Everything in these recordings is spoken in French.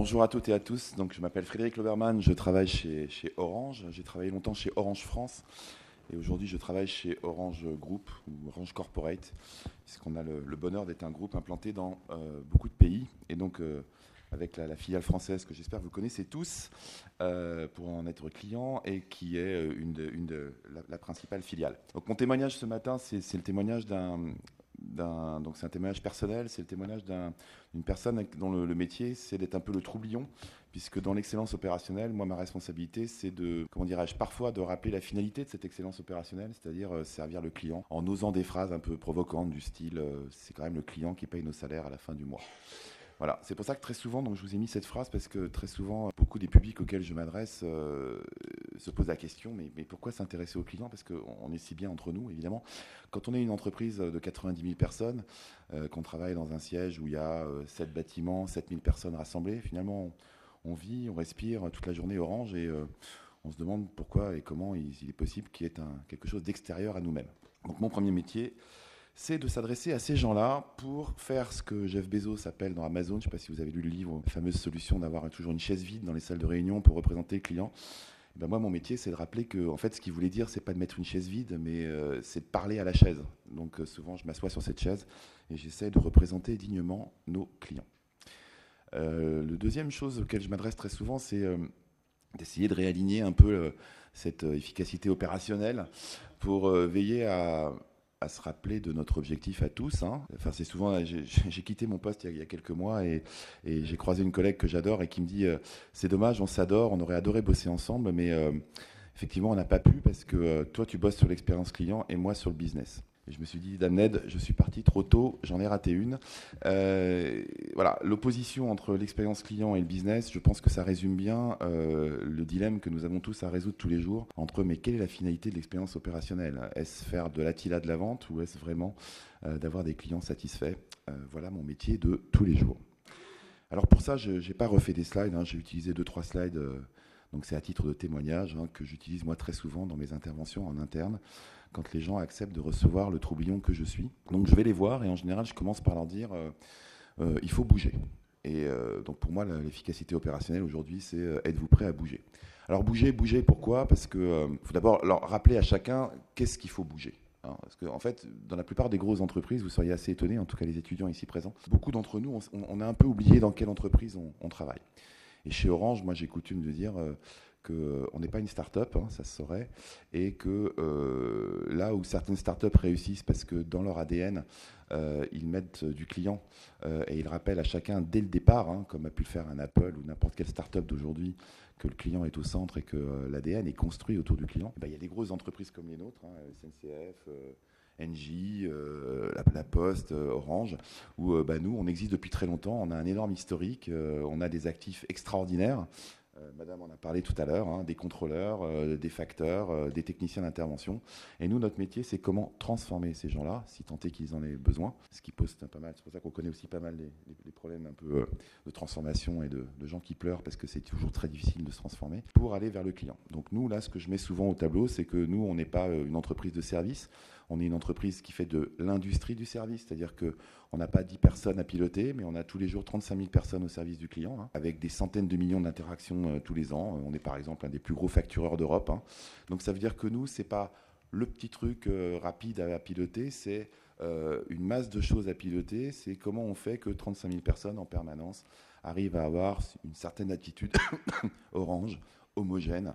Bonjour à toutes et à tous. Donc, je m'appelle Frédéric Loberman, je travaille chez Orange. J'ai travaillé longtemps chez Orange France et aujourd'hui je travaille chez Orange Group ou Orange Corporate, puisqu'on a le bonheur d'être un groupe implanté dans beaucoup de pays. Et donc, avec la filiale française que j'espère vous connaissez tous pour en être client et qui est la principale filiale. Donc, mon témoignage ce matin, c'est le témoignage donc c'est un témoignage personnel, c'est le témoignage d'une personne dont le métier, c'est d'être un peu le troublion, puisque dans l'excellence opérationnelle, moi, ma responsabilité, c'est de, comment dirais-je, parfois de rappeler la finalité de cette excellence opérationnelle, c'est-à-dire servir le client en osant des phrases un peu provocantes du style c'est quand même le client qui paye nos salaires à la fin du mois. Voilà, c'est pour ça que très souvent, donc je vous ai mis cette phrase parce que très souvent, beaucoup des publics auxquels je m'adresse se posent la question, mais pourquoi s'intéresser aux clients? Parce qu'on est si bien entre nous, évidemment. Quand on est une entreprise de 90 000 personnes, qu'on travaille dans un siège où il y a 7 bâtiments, 7 000 personnes rassemblées, finalement, on vit, on respire toute la journée Orange et on se demande pourquoi et comment il est possible qu'il y ait quelque chose d'extérieur à nous-mêmes. Donc mon premier métier, c'est de s'adresser à ces gens-là pour faire ce que Jeff Bezos appelle dans Amazon, je ne sais pas si vous avez lu le livre, la fameuse solution d'avoir toujours une chaise vide dans les salles de réunion pour représenter le client. Et ben moi, mon métier, c'est de rappeler que en fait, ce qu'il voulait dire, c'est pas de mettre une chaise vide, mais c'est de parler à la chaise. Donc souvent, je m'assois sur cette chaise et j'essaie de représenter dignement nos clients. Le deuxième chose auquel je m'adresse très souvent, c'est d'essayer de réaligner un peu cette efficacité opérationnelle pour veiller à se rappeler de notre objectif à tous. Enfin, c'est souvent, j'ai quitté mon poste il y a quelques mois et j'ai croisé une collègue que j'adore et qui me dit c'est dommage, on s'adore, on aurait adoré bosser ensemble, mais effectivement, on n'a pas pu parce que toi, tu bosses sur l'expérience client et moi sur le business. Et je me suis dit, Damned, je suis parti trop tôt, j'en ai raté une. Voilà, l'opposition entre l'expérience client et le business, je pense que ça résume bien le dilemme que nous avons tous à résoudre tous les jours entre mais quelle est la finalité de l'expérience opérationnelle? Est-ce faire de l'attila de la vente ou est-ce vraiment d'avoir des clients satisfaits? Voilà mon métier de tous les jours. Alors pour ça, je n'ai pas refait des slides, j'ai utilisé 2-3 slides. Donc c'est à titre de témoignage que j'utilise moi très souvent dans mes interventions en interne quand les gens acceptent de recevoir le troublion que je suis. Donc je vais les voir et en général je commence par leur dire il faut bouger. Et donc pour moi l'efficacité opérationnelle aujourd'hui c'est êtes-vous prêt à bouger? Alors bouger, pourquoi? Parce que faut d'abord leur rappeler à chacun qu'est-ce qu'il faut bouger. Parce qu'en fait, dans la plupart des grosses entreprises, vous seriez assez étonnés, en tout cas les étudiants ici présents, beaucoup d'entre nous, on a un peu oublié dans quelle entreprise on travaille. Et chez Orange, moi j'ai coutume de dire qu'on n'est pas une start-up, ça se saurait, et que là où certaines start-up réussissent parce que dans leur ADN, ils mettent du client et ils rappellent à chacun dès le départ, comme a pu le faire un Apple ou n'importe quelle start-up d'aujourd'hui, que le client est au centre et que l'ADN est construit autour du client. Il y a des grosses entreprises comme les nôtres, SNCF, Engie, la Poste, Orange, où nous, on existe depuis très longtemps, on a un énorme historique, on a des actifs extraordinaires. Madame en a parlé tout à l'heure, des contrôleurs, des facteurs, des techniciens d'intervention. Et nous, notre métier, c'est comment transformer ces gens-là, si tant est qu'ils en aient besoin, ce qui pose pas mal. C'est pour ça qu'on connaît aussi pas mal les problèmes un peu de transformation et de gens qui pleurent, parce que c'est toujours très difficile de se transformer, pour aller vers le client. Donc nous, là, ce que je mets souvent au tableau, c'est que nous, on n'est pas une entreprise de service, on est une entreprise qui fait de l'industrie du service, c'est-à-dire qu'on n'a pas 10 personnes à piloter, mais on a tous les jours 35 000 personnes au service du client, avec des centaines de millions d'interactions tous les ans. On est par exemple un des plus gros factureurs d'Europe. Donc ça veut dire que nous, ce n'est pas le petit truc rapide à piloter, c'est une masse de choses à piloter. C'est comment on fait que 35 000 personnes en permanence arrivent à avoir une certaine attitude orange, homogène,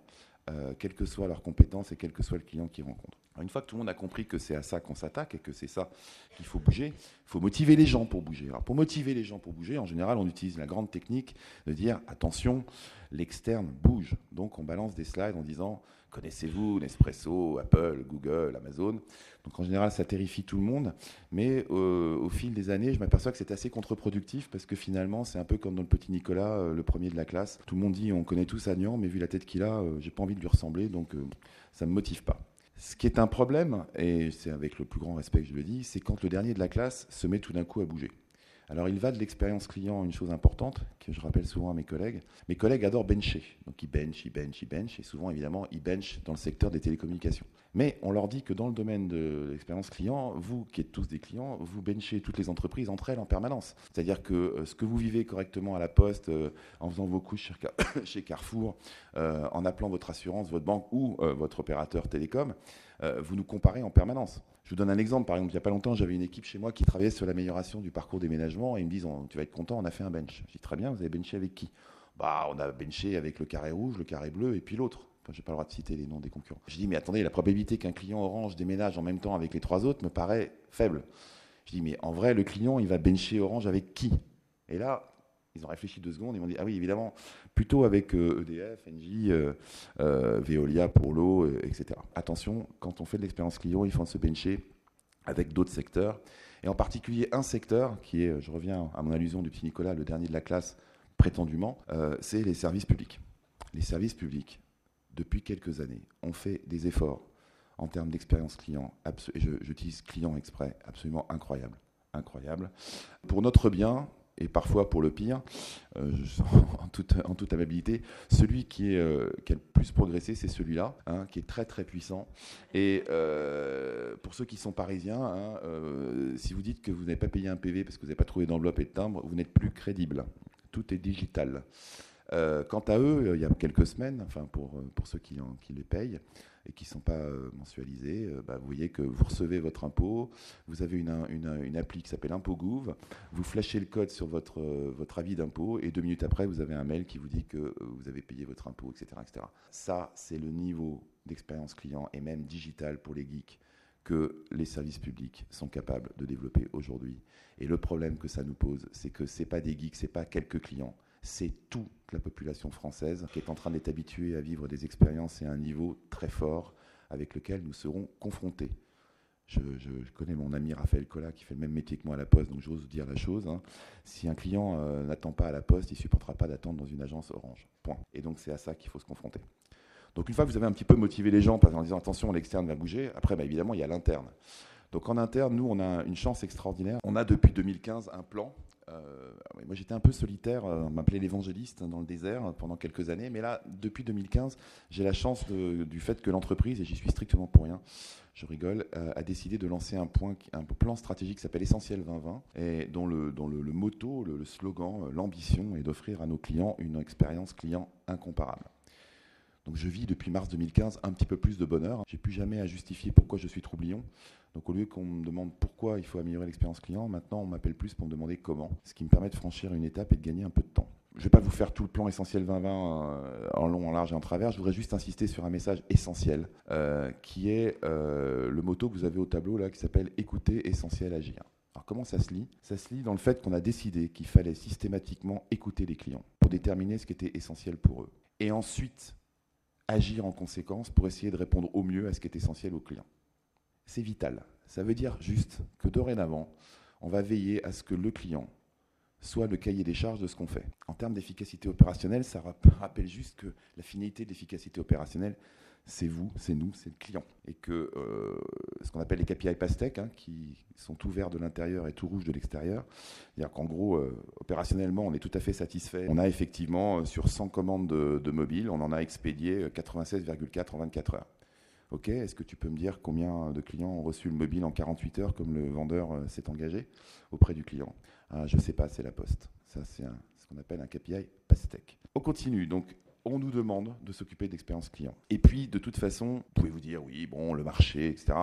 quelles que soient leurs compétences et quel que soit le client qu'ils rencontrent. Alors une fois que tout le monde a compris que c'est à ça qu'on s'attaque et que c'est ça qu'il faut bouger, il faut motiver les gens pour bouger. Alors pour motiver les gens pour bouger, en général, on utilise la grande technique de dire « attention, l'externe bouge ». Donc on balance des slides en disant « connaissez-vous Nespresso, Apple, Google, Amazon ?» Donc en général, ça terrifie tout le monde, mais au fil des années, je m'aperçois que c'est assez contre-productif parce que finalement, c'est un peu comme dans le petit Nicolas, le premier de la classe. Tout le monde dit on connaît tous Agnan, mais vu la tête qu'il a, j'ai pas envie de lui ressembler, donc ça me motive pas. Ce qui est un problème, et c'est avec le plus grand respect que je le dis, c'est quand le dernier de la classe se met tout d'un coup à bouger. Alors, il va de l'expérience client une chose importante, que je rappelle souvent à mes collègues. Mes collègues adorent bencher. Donc, ils benchent. Et souvent, évidemment, ils benchent dans le secteur des télécommunications. Mais on leur dit que dans le domaine de l'expérience client, vous qui êtes tous des clients, vous benchez toutes les entreprises entre elles en permanence. C'est-à-dire que ce que vous vivez correctement à la poste, en faisant vos couches chez Carrefour, en appelant votre assurance, votre banque ou votre opérateur télécom, vous nous comparez en permanence. Je vous donne un exemple. Par exemple, il n'y a pas longtemps, j'avais une équipe chez moi qui travaillait sur l'amélioration du parcours déménagement et ils me disent tu vas être content, on a fait un bench. Je dis très bien, vous avez benché avec qui? On a benché avec le carré rouge, le carré bleu et puis l'autre. Enfin, je n'ai pas le droit de citer les noms des concurrents. Je dis mais attendez, la probabilité qu'un client Orange déménage en même temps avec les 3 autres me paraît faible. Je dis mais en vrai, le client, il va bencher Orange avec qui? Et là, ils ont réfléchi 2 secondes, ils m'ont dit ah oui, évidemment, plutôt avec EDF, Engie, Veolia pour l'eau, etc. Attention, quand on fait de l'expérience client, il faut se bencher avec d'autres secteurs, et en particulier un secteur qui est, je reviens à mon allusion du petit Nicolas, le dernier de la classe, prétendument, c'est les services publics. Les services publics, depuis quelques années, ont fait des efforts en termes d'expérience client, et j'utilise client exprès, absolument incroyable. Pour notre bien, et parfois pour le pire, en toute amabilité, celui qui a le plus progressé, c'est celui-là, qui est très très puissant. Et pour ceux qui sont parisiens, si vous dites que vous n'avez pas payé un PV parce que vous n'avez pas trouvé d'enveloppe et de timbre, vous n'êtes plus crédible. Tout est digital. Quant à eux, il y a quelques semaines, enfin pour ceux qui les payent et qui ne sont pas mensualisés, vous voyez que vous recevez votre impôt, vous avez une appli qui s'appelle ImpôtGouv, vous flashez le code sur votre avis d'impôt et 2 minutes après, vous avez un mail qui vous dit que vous avez payé votre impôt, etc. etc. Ça, c'est le niveau d'expérience client et même digital pour les geeks que les services publics sont capables de développer aujourd'hui. Et le problème que ça nous pose, c'est que ce n'est pas des geeks, ce n'est pas quelques clients. C'est toute la population française qui est en train d'être habituée à vivre des expériences et à un niveau très fort avec lequel nous serons confrontés. Je connais mon ami Raphaël Collat qui fait le même métier que moi à la Poste, donc j'ose dire la chose. Si un client n'attend pas à la Poste, il ne supportera pas d'attendre dans une agence Orange. Point. Et donc c'est à ça qu'il faut se confronter. Donc une fois que vous avez un petit peu motivé les gens en disant attention, l'externe va bouger, après évidemment il y a l'interne. Donc en interne, nous on a une chance extraordinaire. On a depuis 2015 un plan. Moi j'étais un peu solitaire, on m'appelait l'évangéliste dans le désert pendant quelques années, mais là depuis 2015 j'ai la chance du fait que l'entreprise, et j'y suis strictement pour rien, je rigole, a décidé de lancer un plan stratégique qui s'appelle Essentiel 2020 et dont le motto, le slogan, l'ambition est d'offrir à nos clients une expérience client incomparable. Donc je vis depuis mars 2015 un petit peu plus de bonheur. J'ai plus jamais à justifier pourquoi je suis troublion. Donc au lieu qu'on me demande pourquoi il faut améliorer l'expérience client, maintenant on m'appelle plus pour me demander comment. Ce qui me permet de franchir une étape et de gagner un peu de temps. Je ne vais pas vous faire tout le plan Essentiel 2020 en long, en large et en travers. Je voudrais juste insister sur un message essentiel qui est le motto que vous avez au tableau là qui s'appelle « Écouter, essentiel, agir ». Alors comment ça se lit? Ça se lit dans le fait qu'on a décidé qu'il fallait systématiquement écouter les clients pour déterminer ce qui était essentiel pour eux. Et ensuite, agir en conséquence pour essayer de répondre au mieux à ce qui est essentiel aux clients. C'est vital. Ça veut dire juste que dorénavant, on va veiller à ce que le client soit le cahier des charges de ce qu'on fait. En termes d'efficacité opérationnelle, ça rappelle juste que la finalité de l'efficacité opérationnelle, c'est vous, c'est nous, c'est le client. Et que ce qu'on appelle les KPI PASTEC, qui sont tout vert de l'intérieur et tout rouge de l'extérieur, c'est-à-dire qu'en gros, opérationnellement, on est tout à fait satisfait. On a effectivement, sur 100 commandes de mobile, on en a expédié 96,4 en 24 heures. Ok, est-ce que tu peux me dire combien de clients ont reçu le mobile en 48 heures comme le vendeur s'est engagé auprès du client? Je ne sais pas, c'est la Poste. Ça, c'est ce qu'on appelle un KPI PASTEC. On continue, donc on nous demande de s'occuper de l'expérience client. Et puis, de toute façon, vous pouvez vous dire, oui, bon, le marché, etc.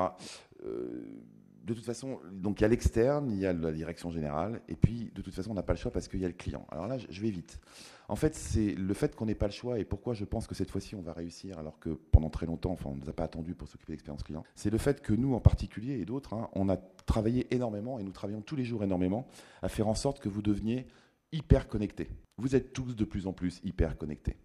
De toute façon, donc il y a l'externe, il y a la direction générale, et puis de toute façon, on n'a pas le choix parce qu'il y a le client. Alors là, je vais vite. En fait, c'est le fait qu'on n'ait pas le choix, et pourquoi je pense que cette fois-ci, on va réussir, alors que pendant très longtemps, on ne nous a pas attendu pour s'occuper de l'expérience client. C'est le fait que nous, en particulier, et d'autres, on a travaillé énormément, et nous travaillons tous les jours énormément, à faire en sorte que vous deveniez hyper connectés. Vous êtes tous de plus en plus hyper connectés.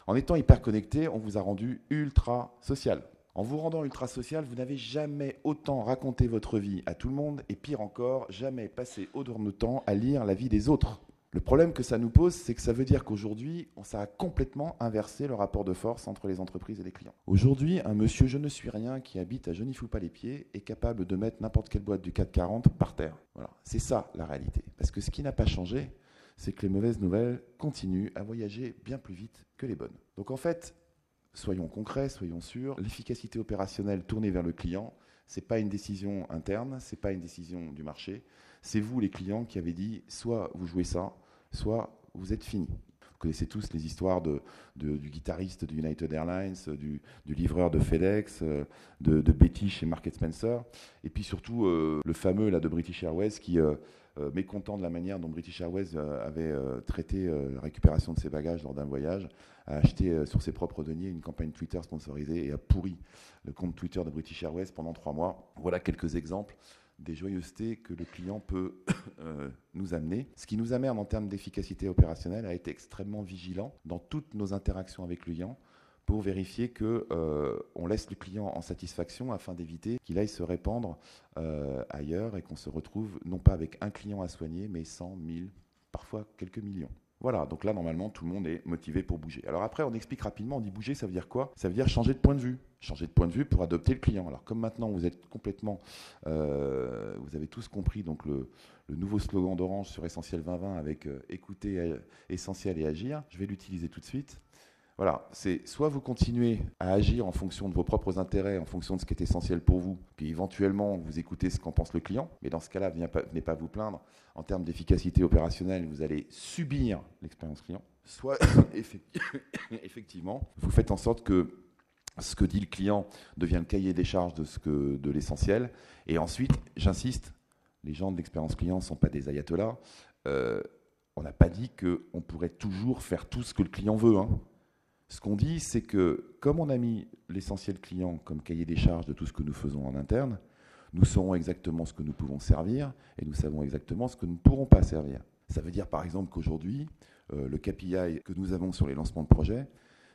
En étant hyper connectés, on vous a rendu ultra social. En vous rendant ultra social, vous n'avez jamais autant raconté votre vie à tout le monde et pire encore, jamais passé autant de temps à lire la vie des autres. Le problème que ça nous pose, c'est que ça veut dire qu'aujourd'hui, ça a complètement inversé le rapport de force entre les entreprises et les clients. Aujourd'hui, un monsieur je ne suis rien qui habite à Je n'y fous pas les pieds est capable de mettre n'importe quelle boîte du CAC 40 par terre. Voilà. C'est ça la réalité. Parce que ce qui n'a pas changé, c'est que les mauvaises nouvelles continuent à voyager bien plus vite que les bonnes. Donc en fait, soyons concrets, soyons sûrs, l'efficacité opérationnelle tournée vers le client, ce n'est pas une décision interne, ce n'est pas une décision du marché, c'est vous les clients qui avez dit soit vous jouez ça, soit vous êtes fini. Vous connaissez tous les histoires du guitariste de United Airlines, du livreur de FedEx, de Betty chez Mark & Spencer, et puis surtout le fameux là, de British Airways qui, mécontent de la manière dont British Airways avait traité la récupération de ses bagages lors d'un voyage, a acheté sur ses propres deniers une campagne Twitter sponsorisée et a pourri le compte Twitter de British Airways pendant 3 mois. Voilà quelques exemples des joyeusetés que le client peut nous amener. Ce qui nous amène en termes d'efficacité opérationnelle à être extrêmement vigilant dans toutes nos interactions avec le client pour vérifier qu'on laisse le client en satisfaction afin d'éviter qu'il aille se répandre ailleurs et qu'on se retrouve non pas avec un client à soigner, mais 100, 1000, parfois quelques millions. Voilà, donc là, normalement, tout le monde est motivé pour bouger. Alors après, on explique rapidement, on dit bouger, ça veut dire quoi? Ça veut dire changer de point de vue. Changer de point de vue pour adopter le client. Alors comme maintenant, vous êtes complètement... vous avez tous compris donc le nouveau slogan d'Orange sur Essentiel 2020 avec écouter, essentiel et agir. Je vais l'utiliser tout de suite. Voilà, c'est soit vous continuez à agir en fonction de vos propres intérêts, en fonction de ce qui est essentiel pour vous, puis éventuellement vous écoutez ce qu'en pense le client, mais dans ce cas-là, venez pas vous plaindre. En termes d'efficacité opérationnelle, vous allez subir l'expérience client. Soit effectivement, vous faites en sorte que ce que dit le client devient le cahier des charges de l'essentiel. Et ensuite, j'insiste, les gens de l'expérience client ne sont pas des ayatollahs. On n'a pas dit qu'on pourrait toujours faire tout ce que le client veut, hein. Ce qu'on dit, c'est que comme on a mis l'essentiel client comme cahier des charges de tout ce que nous faisons en interne, nous saurons exactement ce que nous pouvons servir et nous savons exactement ce que nous ne pourrons pas servir. Ça veut dire par exemple qu'aujourd'hui, le KPI que nous avons sur les lancements de projets,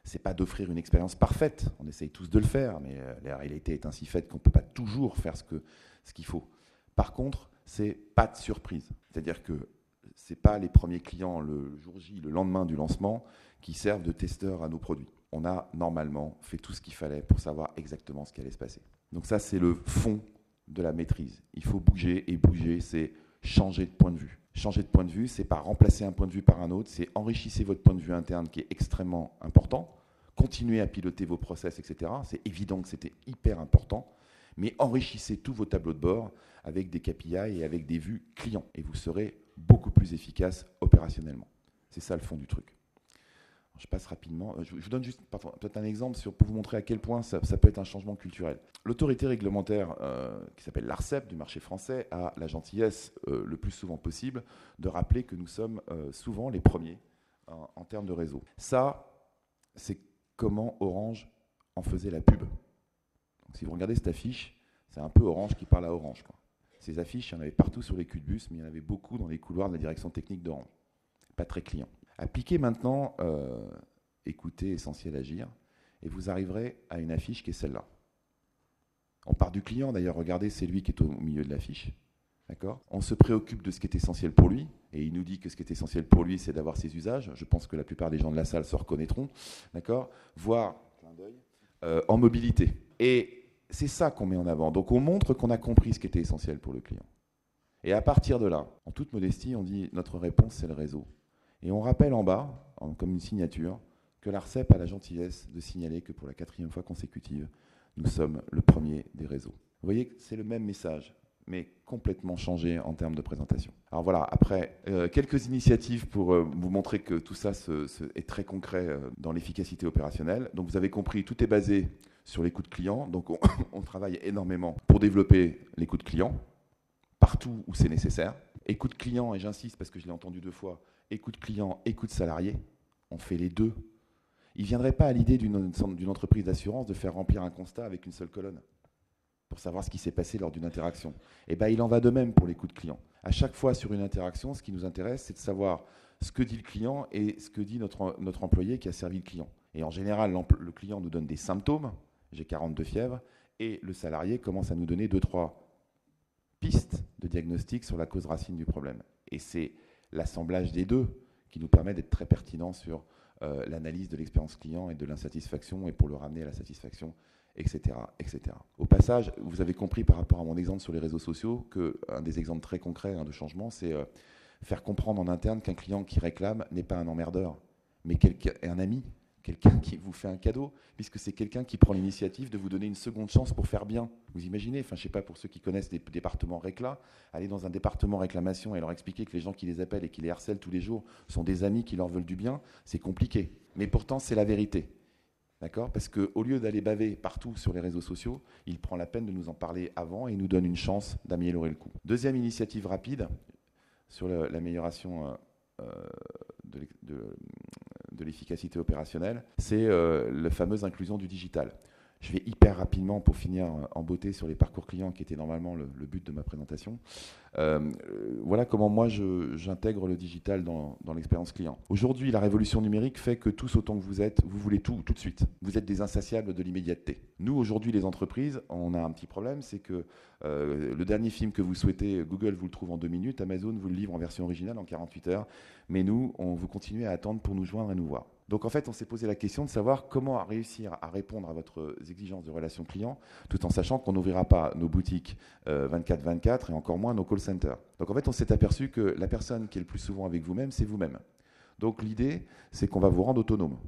ce n'est pas d'offrir une expérience parfaite. On essaye tous de le faire, mais la réalité est ainsi faite qu'on ne peut pas toujours faire ce qu'il faut. Par contre, c'est pas de surprise. C'est-à-dire que ce n'est pas les premiers clients le jour J, le lendemain du lancement, qui servent de testeurs à nos produits. On a normalement fait tout ce qu'il fallait pour savoir exactement ce qui allait se passer. Donc ça, c'est le fond de la maîtrise. Il faut bouger, et bouger, c'est changer de point de vue. Changer de point de vue, c'est pas remplacer un point de vue par un autre, c'est enrichissez votre point de vue interne qui est extrêmement important, continuez à piloter vos process, etc. C'est évident que c'était hyper important, mais enrichissez tous vos tableaux de bord avec des KPI et avec des vues clients, et vous serez beaucoup plus efficace opérationnellement. C'est ça le fond du truc. Je passe rapidement. Je vous donne juste peut-être un exemple pour vous montrer à quel point ça peut être un changement culturel. L'autorité réglementaire qui s'appelle l'ARCEP du marché français a la gentillesse le plus souvent possible de rappeler que nous sommes souvent les premiers en termes de réseau. Ça, c'est comment Orange en faisait la pub. Donc, si vous regardez cette affiche, c'est un peu Orange qui parle à Orange, quoi. Ces affiches, il y en avait partout sur les culs de bus, mais il y en avait beaucoup dans les couloirs de la direction technique d'Orange. Pas très client. Appliquez maintenant écoutez, essentiel, agir, et vous arriverez à une affiche qui est celle-là. On part du client, d'ailleurs, regardez, c'est lui qui est au milieu de l'affiche. D'accord ? On se préoccupe de ce qui est essentiel pour lui, et il nous dit que ce qui est essentiel pour lui, c'est d'avoir ses usages. Je pense que la plupart des gens de la salle se reconnaîtront, d'accord ? Voire en mobilité. Et c'est ça qu'on met en avant. Donc on montre qu'on a compris ce qui était essentiel pour le client. Et à partir de là, en toute modestie, on dit notre réponse, c'est le réseau. Et on rappelle en bas, comme une signature, que l'ARCEP a la gentillesse de signaler que pour la 4e fois consécutive, nous sommes le premier des réseaux. Vous voyez que c'est le même message, mais complètement changé en termes de présentation. Alors voilà, après, quelques initiatives pour vous montrer que tout ça est très concret dans l'efficacité opérationnelle. Donc vous avez compris, tout est basé sur l'écoute client. Donc on travaille énormément pour développer l'écoute client, partout où c'est nécessaire. Écoute client, et j'insiste parce que je l'ai entendu 2 fois, écoute client, écoute salarié, on fait les deux. Il ne viendrait pas à l'idée d'une entreprise d'assurance de faire remplir un constat avec une seule colonne pour savoir ce qui s'est passé lors d'une interaction. Et bien, il en va de même pour l'écoute client. À chaque fois sur une interaction, ce qui nous intéresse, c'est de savoir ce que dit le client et ce que dit notre employé qui a servi le client. Et en général, le client nous donne des symptômes, j'ai 42 fièvres, et le salarié commence à nous donner 2-3 pistes de diagnostic sur la cause racine du problème. Et c'est l'assemblage des deux qui nous permet d'être très pertinent sur l'analyse de l'expérience client et de l'insatisfaction et pour le ramener à la satisfaction, etc., etc. Au passage, vous avez compris par rapport à mon exemple sur les réseaux sociaux qu'un des exemples très concrets de changement, c'est faire comprendre en interne qu'un client qui réclame n'est pas un emmerdeur, mais un ami, quelqu'un qui vous fait un cadeau, puisque c'est quelqu'un qui prend l'initiative de vous donner une seconde chance pour faire bien. Vous imaginez, enfin je ne sais pas, pour ceux qui connaissent des départements récla, aller dans un département réclamation et leur expliquer que les gens qui les appellent et qui les harcèlent tous les jours sont des amis qui leur veulent du bien, c'est compliqué. Mais pourtant, c'est la vérité. D'accord ? Parce qu'au lieu d'aller baver partout sur les réseaux sociaux, il prend la peine de nous en parler avant et il nous donne une chance d'améliorer le coup. Deuxième initiative rapide sur l'amélioration de l'efficacité opérationnelle, c'est la fameuse inclusion du digital. Je vais hyper rapidement, pour finir en beauté, sur les parcours clients, qui était normalement le but de ma présentation. Voilà comment moi j'intègre le digital dans l'expérience client. Aujourd'hui, la révolution numérique fait que tous autant que vous êtes, vous voulez tout de suite. Vous êtes des insatiables de l'immédiateté. Nous, aujourd'hui, les entreprises, on a un petit problème, c'est que le dernier film que vous souhaitez, Google vous le trouve en 2 minutes, Amazon vous le livre en version originale en 48 heures, mais nous, vous continuez à attendre pour nous joindre et nous voir. Donc en fait, on s'est posé la question de savoir comment réussir à répondre à votre exigence de relation client, tout en sachant qu'on n'ouvrira pas nos boutiques 24/24 et encore moins nos call centers. Donc en fait, on s'est aperçu que la personne qui est le plus souvent avec vous-même, c'est vous-même. Donc l'idée, c'est qu'on va vous rendre autonome.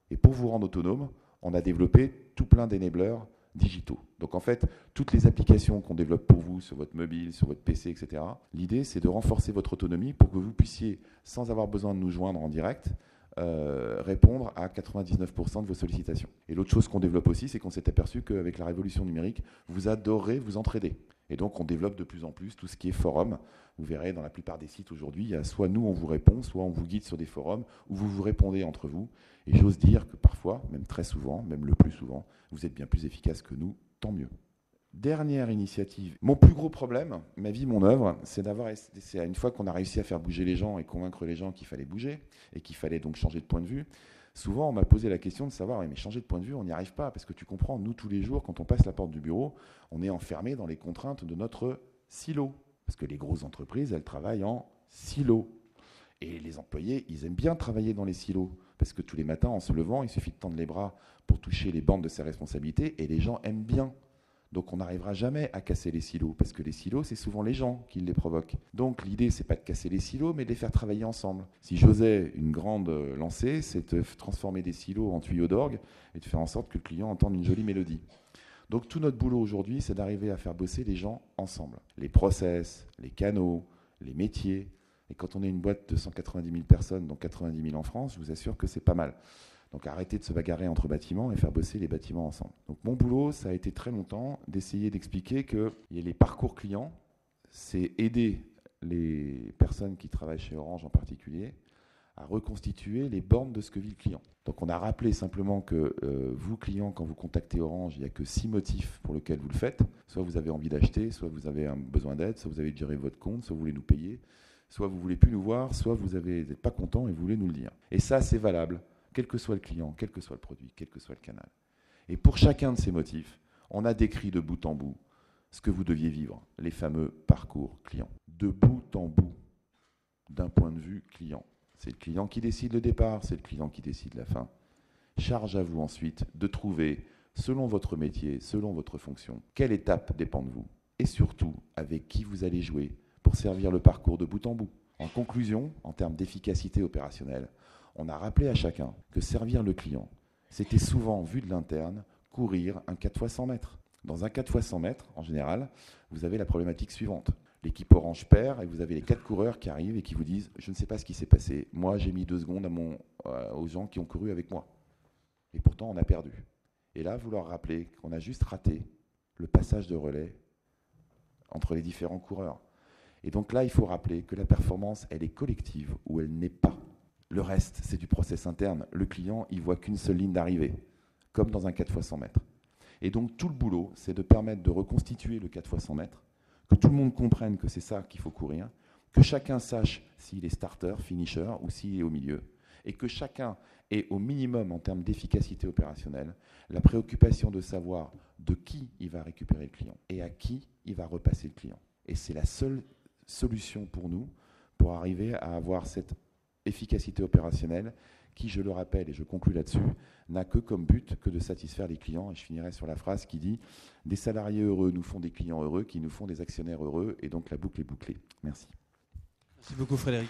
Et pour vous rendre autonome, on a développé tout plein d'enablers digitaux. Donc en fait, toutes les applications qu'on développe pour vous sur votre mobile, sur votre PC, etc., l'idée, c'est de renforcer votre autonomie pour que vous puissiez, sans avoir besoin de nous joindre en direct, répondre à 99% de vos sollicitations. Et l'autre chose qu'on développe aussi, c'est qu'on s'est aperçu qu'avec la révolution numérique, vous adorez vous entraider. Et donc, on développe de plus en plus tout ce qui est forum. Vous verrez, dans la plupart des sites aujourd'hui, il y a soit nous, on vous répond, soit on vous guide sur des forums où vous vous répondez entre vous. Et j'ose dire que parfois, même très souvent, même le plus souvent, vous êtes bien plus efficace que nous, tant mieux. Dernière initiative. Mon plus gros problème, ma vie, mon œuvre, c'est une fois qu'on a réussi à faire bouger les gens et convaincre les gens qu'il fallait bouger et qu'il fallait donc changer de point de vue, souvent on m'a posé la question de savoir, mais changer de point de vue, on n'y arrive pas, parce que tu comprends, nous tous les jours, quand on passe la porte du bureau, on est enfermé dans les contraintes de notre silo. Parce que les grosses entreprises, elles travaillent en silo. Et les employés, ils aiment bien travailler dans les silos, parce que tous les matins, en se levant, il suffit de tendre les bras pour toucher les bandes de ses responsabilités, et les gens aiment bien. Donc on n'arrivera jamais à casser les silos, parce que les silos, c'est souvent les gens qui les provoquent. Donc l'idée, c'est pas de casser les silos, mais de les faire travailler ensemble. Si j'osais une grande lancée, c'est de transformer des silos en tuyaux d'orgue et de faire en sorte que le client entende une jolie mélodie. Donc tout notre boulot aujourd'hui, c'est d'arriver à faire bosser les gens ensemble. Les process, les canaux, les métiers. Et quand on est une boîte de 190 000 personnes, donc 90 000 en France, je vous assure que c'est pas mal. Donc arrêtez de se bagarrer entre bâtiments et faire bosser les bâtiments ensemble. Donc mon boulot, ça a été très longtemps d'essayer d'expliquer que les parcours clients, c'est aider les personnes qui travaillent chez Orange en particulier à reconstituer les bornes de ce que vit le client. Donc on a rappelé simplement que vous, clients, quand vous contactez Orange, il n'y a que 6 motifs pour lesquels vous le faites. Soit vous avez envie d'acheter, soit vous avez un besoin d'aide, soit vous avez géré votre compte, soit vous voulez nous payer, soit vous ne voulez plus nous voir, soit vous n'êtes pas content et vous voulez nous le dire. Et ça, c'est valable, quel que soit le client, quel que soit le produit, quel que soit le canal. Et pour chacun de ces motifs, on a décrit de bout en bout ce que vous deviez vivre, les fameux parcours clients. De bout en bout, d'un point de vue client. C'est le client qui décide le départ, c'est le client qui décide la fin. Charge à vous ensuite de trouver, selon votre métier, selon votre fonction, quelle étape dépend de vous. Et surtout, avec qui vous allez jouer pour servir le parcours de bout en bout. En conclusion, en termes d'efficacité opérationnelle, on a rappelé à chacun que servir le client, c'était souvent, vu de l'interne, courir un 4x100 mètres. Dans un 4x100 mètres, en général, vous avez la problématique suivante. L'équipe Orange perd et vous avez les 4 coureurs qui arrivent et qui vous disent « Je ne sais pas ce qui s'est passé. Moi, j'ai mis 2 secondes aux gens qui ont couru avec moi. Et pourtant, on a perdu. » Et là, vous leur rappelez qu'on a juste raté le passage de relais entre les différents coureurs. Et donc là, il faut rappeler que la performance, elle est collective ou elle n'est pas. Le reste, c'est du process interne. Le client, il voit qu'une seule ligne d'arrivée, comme dans un 4x100 mètres. Et donc, tout le boulot, c'est de permettre de reconstituer le 4x100 mètres, que tout le monde comprenne que c'est ça qu'il faut courir, que chacun sache s'il est starter, finisher ou s'il est au milieu, et que chacun ait au minimum en termes d'efficacité opérationnelle la préoccupation de savoir de qui il va récupérer le client et à qui il va repasser le client. Et c'est la seule solution pour nous pour arriver à avoir cette efficacité opérationnelle qui, je le rappelle et je conclus là-dessus, n'a que comme but que de satisfaire les clients. Et je finirai sur la phrase qui dit « Des salariés heureux nous font des clients heureux, qui nous font des actionnaires heureux, et donc la boucle est bouclée ». Merci. Merci beaucoup Frédéric.